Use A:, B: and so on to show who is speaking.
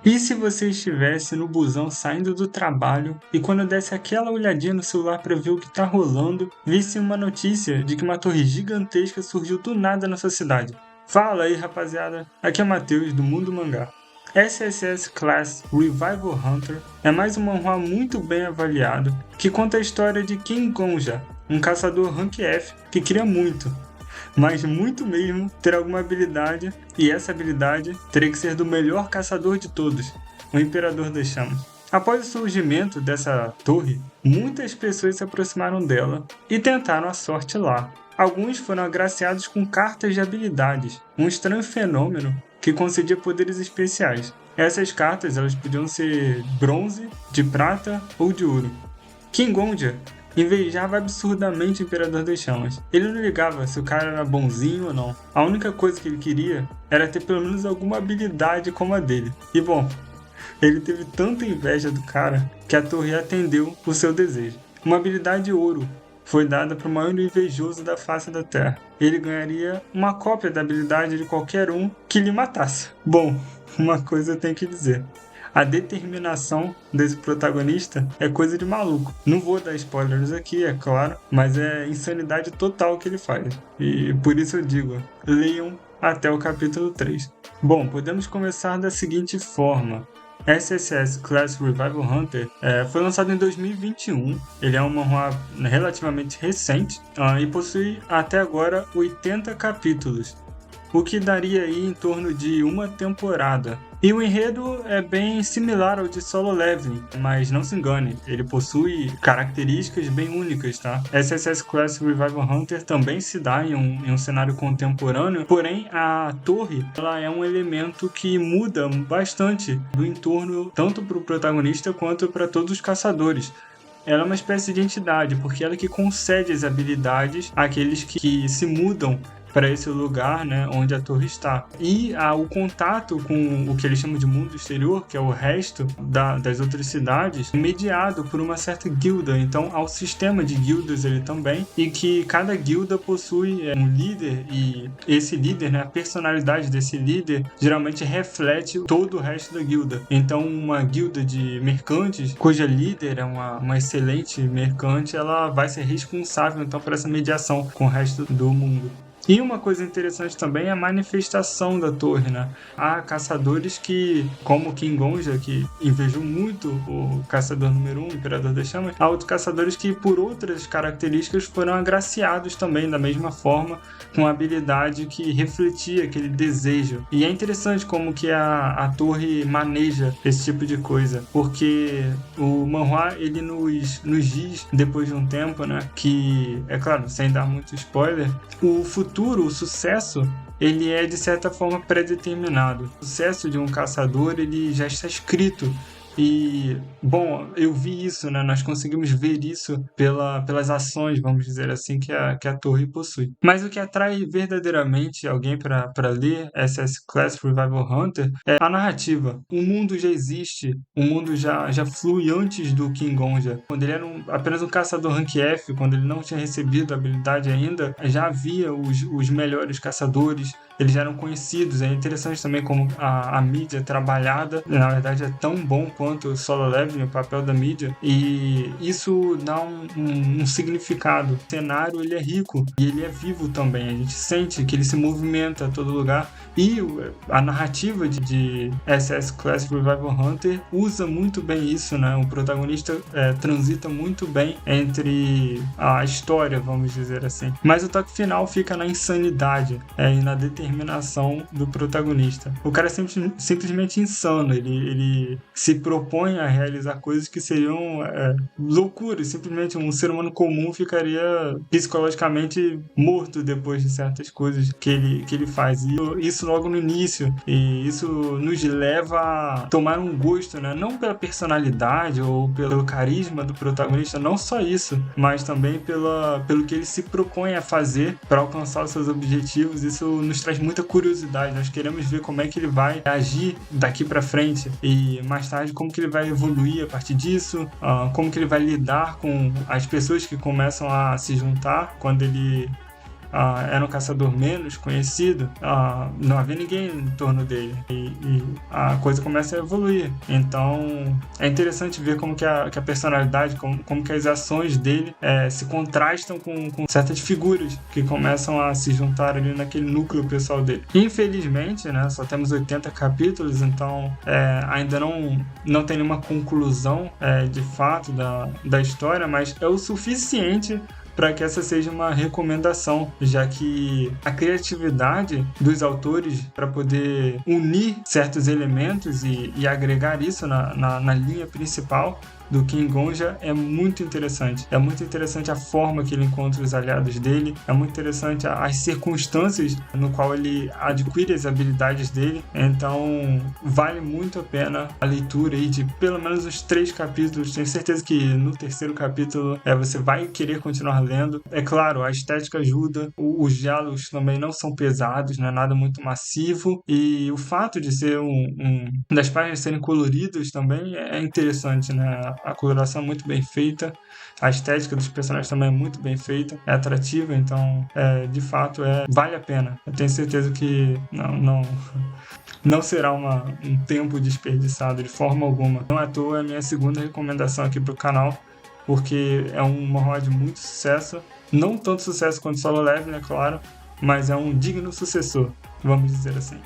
A: E se você estivesse no busão saindo do trabalho e quando desse aquela olhadinha no celular para ver o que tá rolando, visse uma notícia de que uma torre gigantesca surgiu do nada na sua cidade? Fala aí, rapaziada. Aqui é Matheus do Mundo Mangá. SSS Class Revival Hunter é mais um manhwa muito bem avaliado que conta a história de King Gonja, um caçador Rank F que queria muito, mas muito mesmo, ter alguma habilidade, e essa habilidade teria que ser do melhor caçador de todos, o Imperador das Chamas. Após o surgimento dessa torre, muitas pessoas se aproximaram dela e tentaram a sorte lá. Alguns foram agraciados com cartas de habilidades, um estranho fenômeno que concedia poderes especiais. Essas cartas elas podiam ser bronze, de prata ou de ouro. King Gonja invejava absurdamente o Imperador das Chamas. Ele não ligava se o cara era bonzinho ou não. A única coisa que ele queria era ter pelo menos alguma habilidade como a dele. E bom, ele teve tanta inveja do cara que a torre atendeu o seu desejo. Uma habilidade ouro foi dada para o maior invejoso da face da Terra. Ele ganharia uma cópia da habilidade de qualquer um que lhe matasse. Bom, uma coisa eu tenho que dizer. A determinação desse protagonista é coisa de maluco. Não vou dar spoilers aqui, é claro, mas é insanidade total que ele faz. E por isso eu digo, leiam até o capítulo 3. Bom, podemos começar da seguinte forma. SSS Class Revival Hunter foi lançado em 2021. Ele é um manhwa relativamente recente e possui até agora 80 capítulos, o que daria aí em torno de uma temporada. E o enredo é bem similar ao de Solo Leveling, mas não se engane, ele possui características bem únicas, tá? SSS Class Revival Hunter também se dá em um cenário contemporâneo, porém a torre ela é um elemento que muda bastante do entorno, tanto para o protagonista quanto para todos os caçadores. Ela é uma espécie de entidade, porque ela que concede as habilidades àqueles que se mudam para esse lugar, né, onde a torre está. E o contato com o que eles chamam de mundo exterior, que é o resto das outras cidades, é mediado por uma certa guilda. Então, há um sistema de guildas ali também, e que cada guilda possui um líder, e esse líder, né, a personalidade desse líder, geralmente reflete todo o resto da guilda. Então, uma guilda de mercantes, cuja líder é uma excelente mercante, ela vai ser responsável, então, por essa mediação com o resto do mundo. E uma coisa interessante também é a manifestação da torre, né? Há caçadores que, como King Gonja, que invejou muito o caçador número 1, o Imperador das Chamas, há outros caçadores que, por outras características, foram agraciados também da mesma forma, com a habilidade que refletia aquele desejo. E é interessante como que a torre maneja esse tipo de coisa, porque o manhwa, ele nos diz, depois de um tempo, né, que, é claro, sem dar muito spoiler, o futuro, o sucesso, ele é de certa forma pré-determinado. O sucesso de um caçador, ele já está escrito. E, bom, eu vi isso, né? Nós conseguimos ver isso pelas ações, vamos dizer assim, que a torre possui. Mas o que atrai verdadeiramente alguém para ler SS Class Revival Hunter é a narrativa. O mundo já existe, o mundo já flui antes do King Gonja. Quando ele era apenas um caçador Rank F, quando ele não tinha recebido a habilidade ainda, já havia os melhores caçadores, eles já eram conhecidos. É interessante também como a mídia é trabalhada, na verdade é tão bom quanto o Solo Leveling, o papel da mídia, e isso dá um significado. O cenário ele é rico e ele é vivo também, a gente sente que ele se movimenta a todo lugar, e a narrativa de SS Class Revival Hunter usa muito bem isso, né? O protagonista transita muito bem entre a história, vamos dizer assim, mas o toque final fica na insanidade e na determinação do protagonista. O cara é simplesmente insano, ele se propõe a realizar coisas que seriam loucuras. Simplesmente um ser humano comum ficaria psicologicamente morto depois de certas coisas que ele faz. E isso logo no início. E isso nos leva a tomar um gosto, né? Não pela personalidade ou pelo carisma do protagonista, não só isso, mas também pelo que ele se propõe a fazer para alcançar os seus objetivos. Isso nos traz muita curiosidade. Nós queremos ver como é que ele vai agir daqui para frente e mais tarde como que ele vai evoluir a partir disso, como que ele vai lidar com as pessoas que começam a se juntar quando ele era um caçador menos conhecido, não havia ninguém em torno dele. E a coisa começa a evoluir. Então, é interessante ver como que a personalidade, como que as ações dele se contrastam com certas figuras que começam a se juntar ali naquele núcleo pessoal dele. Infelizmente, né, só temos 80 capítulos, então ainda não tem nenhuma conclusão de fato da história, mas é o suficiente para que essa seja uma recomendação, já que a criatividade dos autores para poder unir certos elementos e agregar isso na linha principal do King Gonja é muito interessante. É muito interessante a forma que ele encontra os aliados dele, é muito interessante as circunstâncias no qual ele adquire as habilidades dele. Então, vale muito a pena a leitura aí de pelo menos os 3 capítulos. Tenho certeza que no 3º capítulo você vai querer continuar lendo. É claro, a estética ajuda, os diálogos também não são pesados, não é nada muito massivo, e o fato de ser das páginas serem coloridas também é interessante, né? A coloração é muito bem feita, a estética dos personagens também é muito bem feita, é atrativa, então, de fato, vale a pena. Eu tenho certeza que não será um tempo desperdiçado de forma alguma. Não é à toa a minha segunda recomendação aqui para o canal, porque é um manhwa de muito sucesso, não tanto sucesso quanto Solo Leveling, é claro, mas é um digno sucessor, vamos dizer assim.